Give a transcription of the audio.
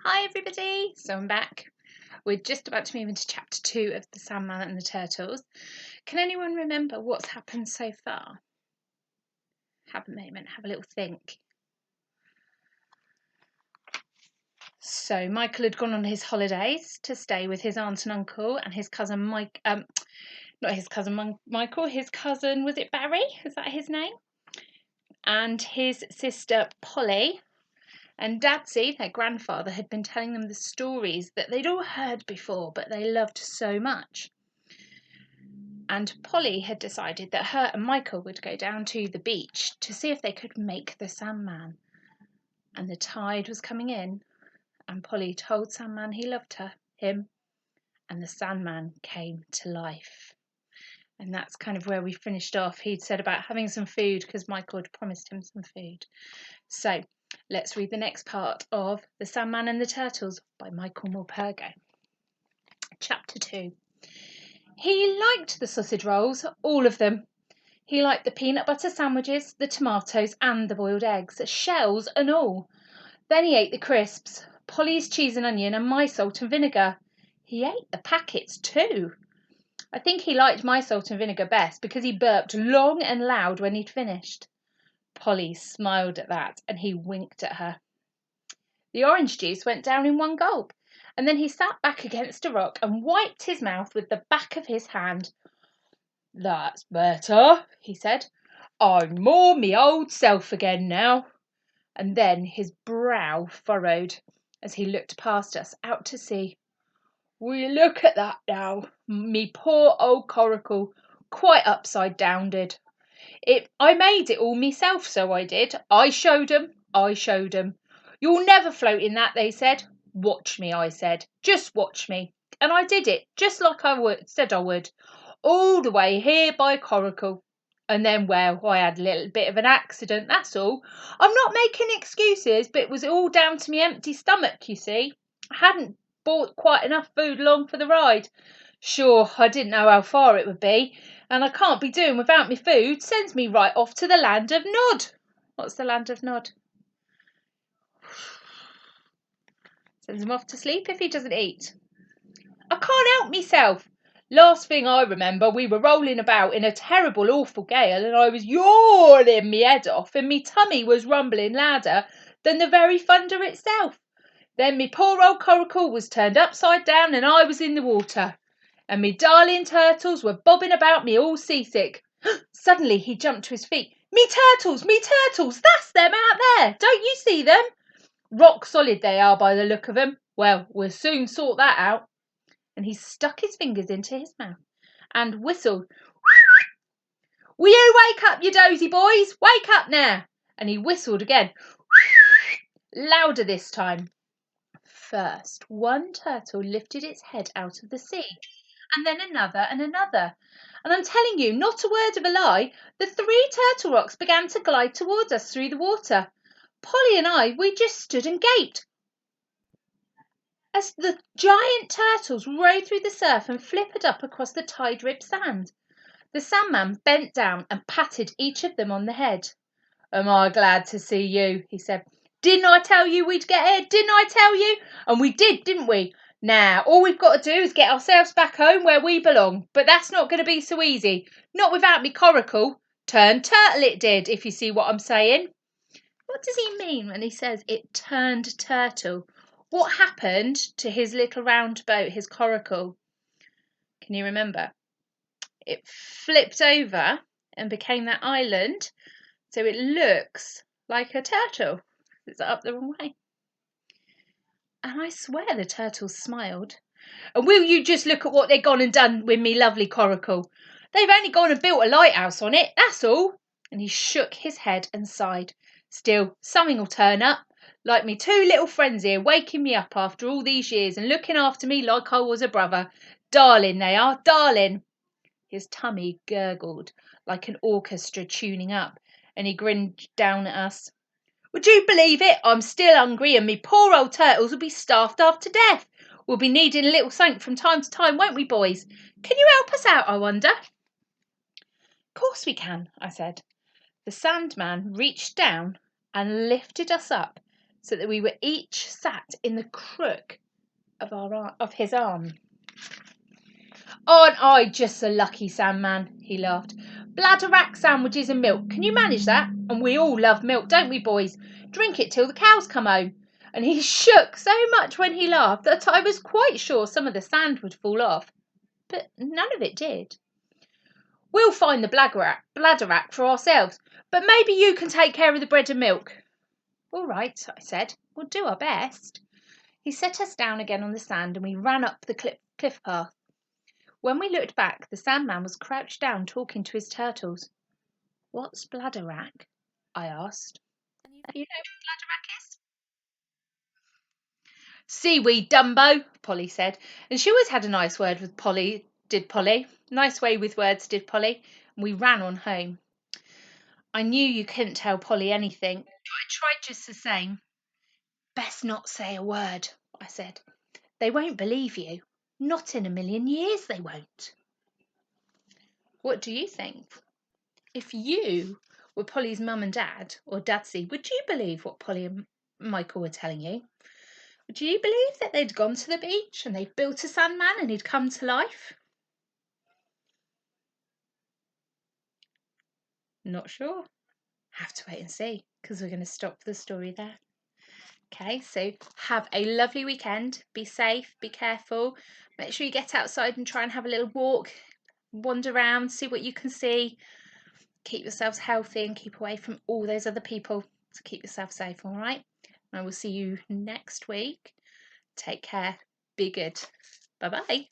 Hi everybody, so I'm back. We're just about to move into chapter 2 of the Sandman and the Turtles. Can anyone remember what's happened so far? Have a moment, have a little think. So Michael had gone on his holidays to stay with his aunt and uncle and his cousin not his cousin Michael, his cousin, was it Barry? Is that his name? And his sister Polly. And Dadsy, their grandfather, had been telling them the stories that they'd all heard before, but they loved so much. And Polly had decided that her and Michael would go down to the beach to see if they could make the Sandman. And the tide was coming in, and Polly told Sandman he loved him, and the Sandman came to life. And that's kind of where we finished off. He'd said about having some food because Michael had promised him some food. So let's read the next part of The Sandman and the Turtles by Michael Morpurgo. Chapter 2. He liked the sausage rolls, all of them. He liked the peanut butter sandwiches, the tomatoes and the boiled eggs, shells and all. Then he ate the crisps, Polly's cheese and onion and my salt and vinegar. He ate the packets too. I think he liked my salt and vinegar best because he burped long and loud when he'd finished. Polly smiled at that and he winked at her. The orange juice went down in one gulp, and then he sat back against a rock and wiped his mouth with the back of his hand. "That's better," he said. "I'm more me old self again now." And then his brow furrowed as he looked past us out to sea. "Will you look at that now? Me poor old coracle, quite upside downded. I made it all myself, so I did. I showed 'em. You'll never float in that, they said. Watch me, I said. Just watch me. And I did it, just like I said I would. All the way here by coracle. And then, well, I had a little bit of an accident, that's all. I'm not making excuses, but it was all down to me empty stomach, you see. I hadn't bought quite enough food along for the ride. Sure, I didn't know how far it would be, and I can't be doing without me food. Sends me right off to the land of Nod." What's the land of Nod? Sends him off to sleep if he doesn't eat. "I can't help myself. Last thing I remember, we were rolling about in a terrible, awful gale, and I was yawning me head off, and me tummy was rumbling louder than the very thunder itself. Then me poor old coracle was turned upside down, and I was in the water, and me darling turtles were bobbing about me all seasick." Suddenly he jumped to his feet. Me turtles, that's them out there. Don't you see them? Rock solid they are by the look of them. Well, we'll soon sort that out." And he stuck his fingers into his mouth and whistled. "Will you wake up, you dozy boys? Wake up now." And he whistled again, louder this time. First, one turtle lifted its head out of the sea, and then another and another. And I'm telling you, not a word of a lie, the 3 turtle rocks began to glide towards us through the water. Polly and I, we just stood and gaped as the giant turtles rode through the surf and flippered up across the tide-ribbed sand. The Sandman bent down and patted each of them on the head. "Am I glad to see you?" he said. "Didn't I tell you we'd get here? Didn't I tell you? And we did, didn't we? Now, all we've got to do is get ourselves back home where we belong. But that's not going to be so easy. Not without me coracle. Turned turtle it did, if you see what I'm saying." What does he mean when he says it turned turtle? What happened to his little round boat, his coracle? Can you remember? It flipped over and became that island, so it looks like a turtle. It's up the wrong way. And I swear the turtles smiled. "And will you just look at what they've gone and done with me lovely coracle? They've only gone and built a lighthouse on it, that's all." And he shook his head and sighed. "Still, something'll turn up, like me 2 little friends here waking me up after all these years and looking after me like I was a brother. Darling they are, darling." His tummy gurgled like an orchestra tuning up, and he grinned down at us. "Would you believe it? I'm still hungry, and me poor old turtles will be starved after death. We'll be needing a little something from time to time, won't we, boys? Can you help us out, I wonder?" "Of course we can," I said. The Sandman reached down and lifted us up so that we were each sat in the crook of his arm. Aren't I just a lucky Sandman? He laughed. Bladder-wrack sandwiches and milk. Can you manage that? And we all love milk, don't we, boys? Drink it till the cows come home. And he shook so much when he laughed that I was quite sure some of the sand would fall off. But none of it did. We'll find the bladder-wrack for ourselves, but maybe you can take care of the bread and milk. All right, I said. We'll do our best. He set us down again on the sand and we ran up the cliff path. When we looked back, the Sandman was crouched down talking to his turtles. What's bladder-wrack? I asked. You know what bladder-wrack is? Seaweed, Dumbo, Polly said. And she always had a nice word with Polly, did Polly. Nice way with words, did Polly. And we ran on home. I knew you couldn't tell Polly anything, but I tried just the same. Best not say a word, I said. They won't believe you. Not in a million years they won't. What do you think? If you were Polly's mum and dad, or Dadsy, would you believe what Polly and Michael were telling you? Would you believe that they'd gone to the beach and they'd built a Sandman and he'd come to life? Not sure. Have to wait and see, because we're going to stop the story there. Okay, so have a lovely weekend. Be safe, be careful. Make sure you get outside and try and have a little walk, wander around, see what you can see. Keep yourselves healthy and keep away from all those other people to keep yourself safe, all right? I will see you next week. Take care. Be good. Bye-bye.